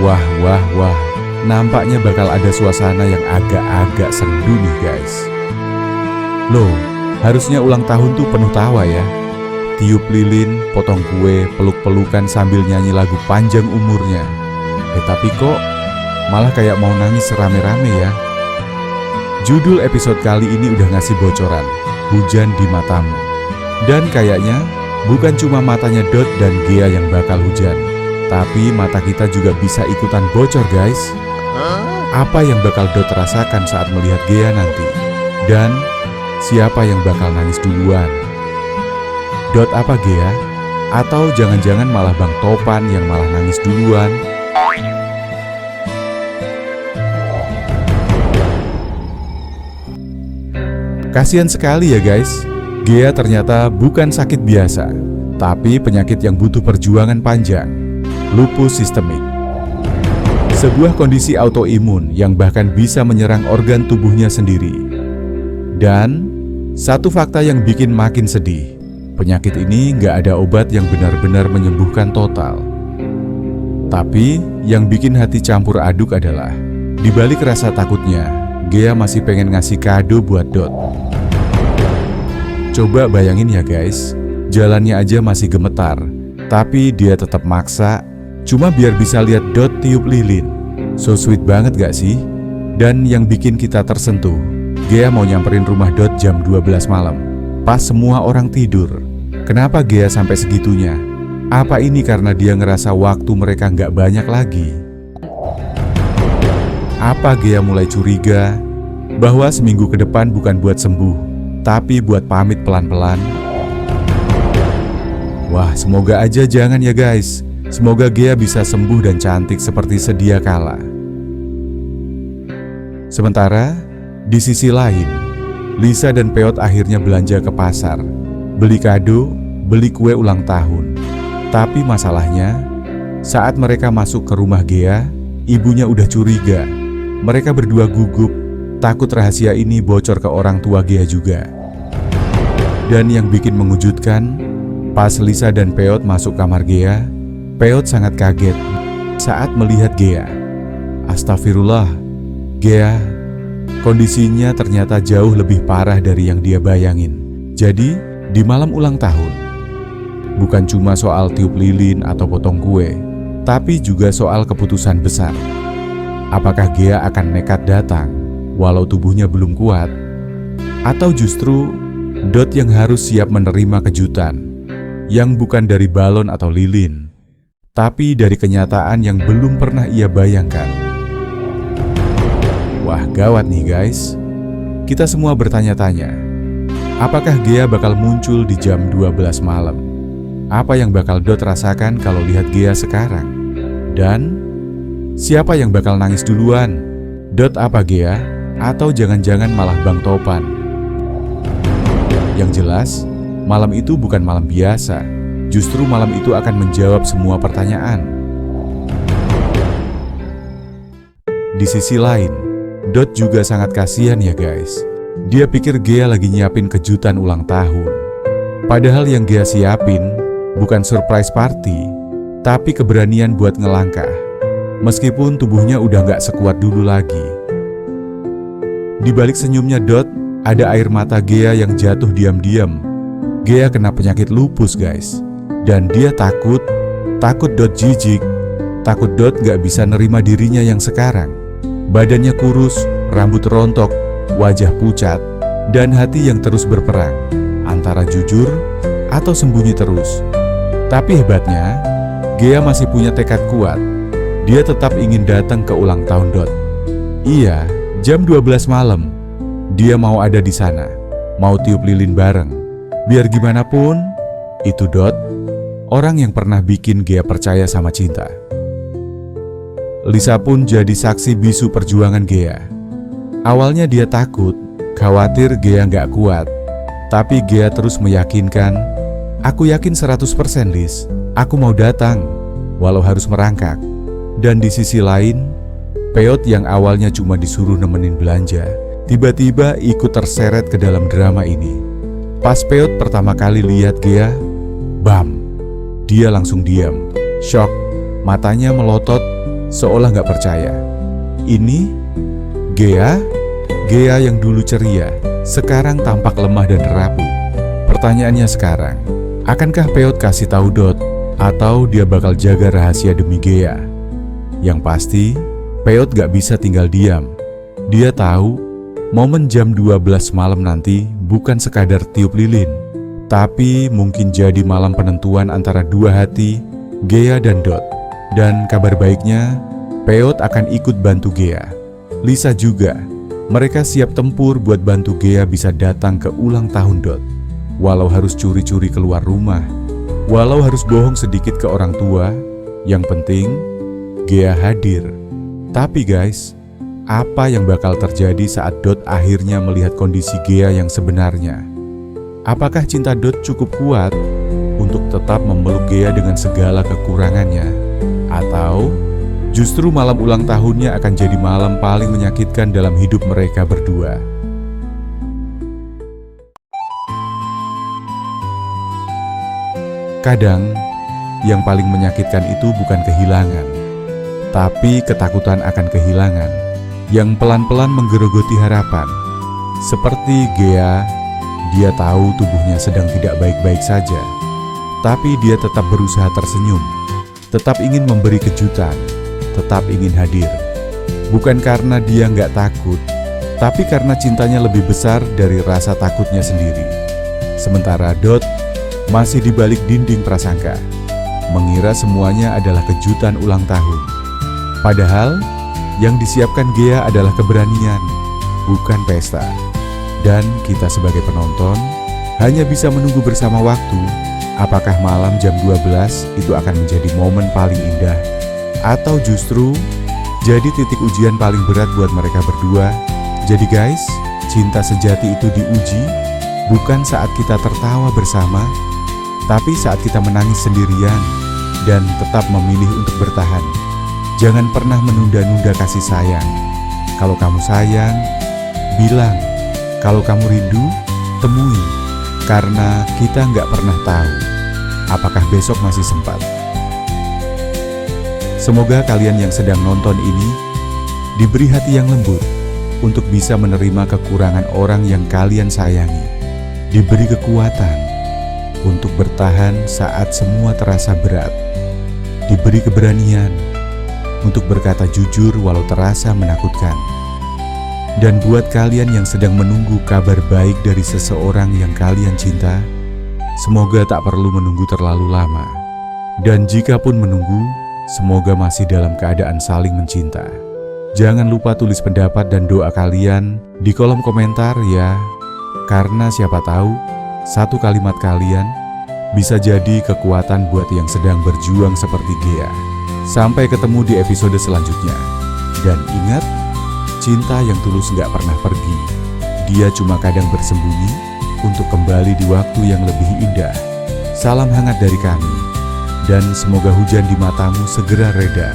Wah, nampaknya bakal ada suasana yang agak-agak sendu nih guys. Loh, harusnya ulang tahun tuh penuh tawa ya. Tiup lilin, potong kue, peluk-pelukan sambil nyanyi lagu panjang umurnya. Tapi kok malah kayak mau nangis rame-rame ya. Judul episode kali ini udah ngasih bocoran, hujan di matamu. Dan kayaknya bukan cuma matanya Dot dan Gea yang bakal hujan, tapi mata kita juga bisa ikutan bocor guys. Apa yang bakal Dot rasakan saat melihat Gea nanti? Dan siapa yang bakal nangis duluan? Dot apa Gea? Atau jangan-jangan malah Bang Topan yang malah nangis duluan? Kasian sekali ya guys, Gea ternyata bukan sakit biasa, tapi penyakit yang butuh perjuangan panjang, lupus sistemik. Sebuah kondisi autoimun yang bahkan bisa menyerang organ tubuhnya sendiri. Dan satu fakta yang bikin makin sedih, penyakit ini nggak ada obat yang benar-benar menyembuhkan total. Tapi yang bikin hati campur aduk adalah, dibalik rasa takutnya, Gea masih pengen ngasih kado buat Dot. Coba bayangin ya guys, jalannya aja masih gemetar, tapi dia tetap maksa, cuma biar bisa lihat Dot tiup lilin. So sweet banget gak sih? Dan yang bikin kita tersentuh, Gea mau nyamperin rumah Dot jam 12 malam, pas semua orang tidur. Kenapa Gea sampai segitunya? Apa ini karena dia ngerasa waktu mereka nggak banyak lagi? Apa Gea mulai curiga bahwa seminggu ke depan bukan buat sembuh, tapi buat pamit pelan-pelan? Wah, semoga aja jangan ya guys. Semoga Gea bisa sembuh dan cantik seperti sedia kala. Sementara, di sisi lain, Lisa dan Peot akhirnya belanja ke pasar, beli kado, beli kue ulang tahun. Tapi masalahnya, saat mereka masuk ke rumah Gea, ibunya udah curiga. Mereka berdua gugup, takut rahasia ini bocor ke orang tua Gea juga. Dan yang bikin mengejutkan, pas Lisa dan Peot masuk kamar Gea, Peot sangat kaget saat melihat Gea. Astagfirullah, Gea, kondisinya ternyata jauh lebih parah dari yang dia bayangin. Jadi, di malam ulang tahun, bukan cuma soal tiup lilin atau potong kue, tapi juga soal keputusan besar. Apakah Gea akan nekat datang walau tubuhnya belum kuat? Atau justru Dot yang harus siap menerima kejutan yang bukan dari balon atau lilin, tapi dari kenyataan yang belum pernah ia bayangkan? Wah, gawat nih guys. Kita semua bertanya-tanya, apakah Gea bakal muncul di jam 12 malam? Apa yang bakal Dot rasakan kalau lihat Gea sekarang? Dan siapa yang bakal nangis duluan? Dot apa Gea? Atau jangan-jangan malah Bang Topan? Yang jelas, malam itu bukan malam biasa. Justru malam itu akan menjawab semua pertanyaan. Di sisi lain, Dot juga sangat kasihan ya guys. Dia pikir Gea lagi nyiapin kejutan ulang tahun. Padahal yang Gea siapin bukan surprise party, tapi keberanian buat ngelangkah. Meskipun tubuhnya udah gak sekuat dulu lagi. Di balik senyumnya Dot, ada air mata Gea yang jatuh diam-diam. Gea kena penyakit lupus guys. Dan dia takut Dot jijik, takut Dot gak bisa nerima dirinya yang sekarang. Badannya kurus, rambut rontok, wajah pucat, dan hati yang terus berperang antara jujur atau sembunyi terus. Tapi hebatnya, Gea masih punya tekad kuat. Dia tetap ingin datang ke ulang tahun Dot. Iya, jam 12 malam. Dia mau ada di sana, mau tiup lilin bareng. Biar gimana pun, itu Dot, orang yang pernah bikin Gea percaya sama cinta. Lisa pun jadi saksi bisu perjuangan Gea. Awalnya dia takut, khawatir Gea nggak kuat. Tapi Gea terus meyakinkan, aku yakin 100% Lis, aku mau datang, walau harus merangkak. Dan di sisi lain, Peot yang awalnya cuma disuruh nemenin belanja, tiba-tiba ikut terseret ke dalam drama ini. Pas Peot pertama kali lihat Gea, bam, dia langsung diam, shock, matanya melotot, seolah gak percaya. Ini Gea yang dulu ceria, sekarang tampak lemah dan rapuh. Pertanyaannya sekarang, akankah Peot kasih tahu Dot atau dia bakal jaga rahasia demi Gea? Yang pasti, Peot gak bisa tinggal diam. Dia tahu momen jam 12 malam nanti bukan sekadar tiup lilin, tapi mungkin jadi malam penentuan antara dua hati, Gea dan Dot. Dan kabar baiknya, Peot akan ikut bantu Gea. Lisa juga. Mereka siap tempur buat bantu Gea bisa datang ke ulang tahun Dot. Walau harus curi-curi keluar rumah, walau harus bohong sedikit ke orang tua, yang penting Gea hadir. Tapi guys, apa yang bakal terjadi saat Dot akhirnya melihat kondisi Gea yang sebenarnya? Apakah cinta Dot cukup kuat untuk tetap memeluk Gea dengan segala kekurangannya? Atau justru malam ulang tahunnya akan jadi malam paling menyakitkan dalam hidup mereka berdua? Kadang, yang paling menyakitkan itu bukan kehilangan, tapi ketakutan akan kehilangan yang pelan-pelan menggerogoti harapan. Seperti Gea, dia tahu tubuhnya sedang tidak baik-baik saja, tapi dia tetap berusaha tersenyum, tetap ingin memberi kejutan, tetap ingin hadir. Bukan karena dia nggak takut, tapi karena cintanya lebih besar dari rasa takutnya sendiri. Sementara Dot masih di balik dinding prasangka, mengira semuanya adalah kejutan ulang tahun. Padahal yang disiapkan Gea adalah keberanian, bukan pesta. Dan kita sebagai penonton hanya bisa menunggu bersama waktu, apakah malam jam 12 itu akan menjadi momen paling indah, atau justru jadi titik ujian paling berat buat mereka berdua. Jadi guys, cinta sejati itu diuji bukan saat kita tertawa bersama, tapi saat kita menangis sendirian dan tetap memilih untuk bertahan. Jangan pernah menunda-nunda kasih sayang. Kalau kamu sayang, bilang. Kalau kamu rindu, temui. Karena kita nggak pernah tahu apakah besok masih sempat. Semoga kalian yang sedang nonton ini diberi hati yang lembut untuk bisa menerima kekurangan orang yang kalian sayangi. Diberi kekuatan untuk bertahan saat semua terasa berat. Diberi keberanian untuk berkata jujur walau terasa menakutkan. Dan buat kalian yang sedang menunggu kabar baik dari seseorang yang kalian cinta, semoga tak perlu menunggu terlalu lama. Dan jika pun menunggu, semoga masih dalam keadaan saling mencinta. Jangan lupa tulis pendapat dan doa kalian di kolom komentar ya, karena siapa tahu satu kalimat kalian bisa jadi kekuatan buat yang sedang berjuang seperti Gea. Sampai ketemu di episode selanjutnya. Dan ingat, cinta yang tulus gak pernah pergi. Dia cuma kadang bersembunyi untuk kembali di waktu yang lebih indah. Salam hangat dari kami, dan semoga hujan di matamu segera reda.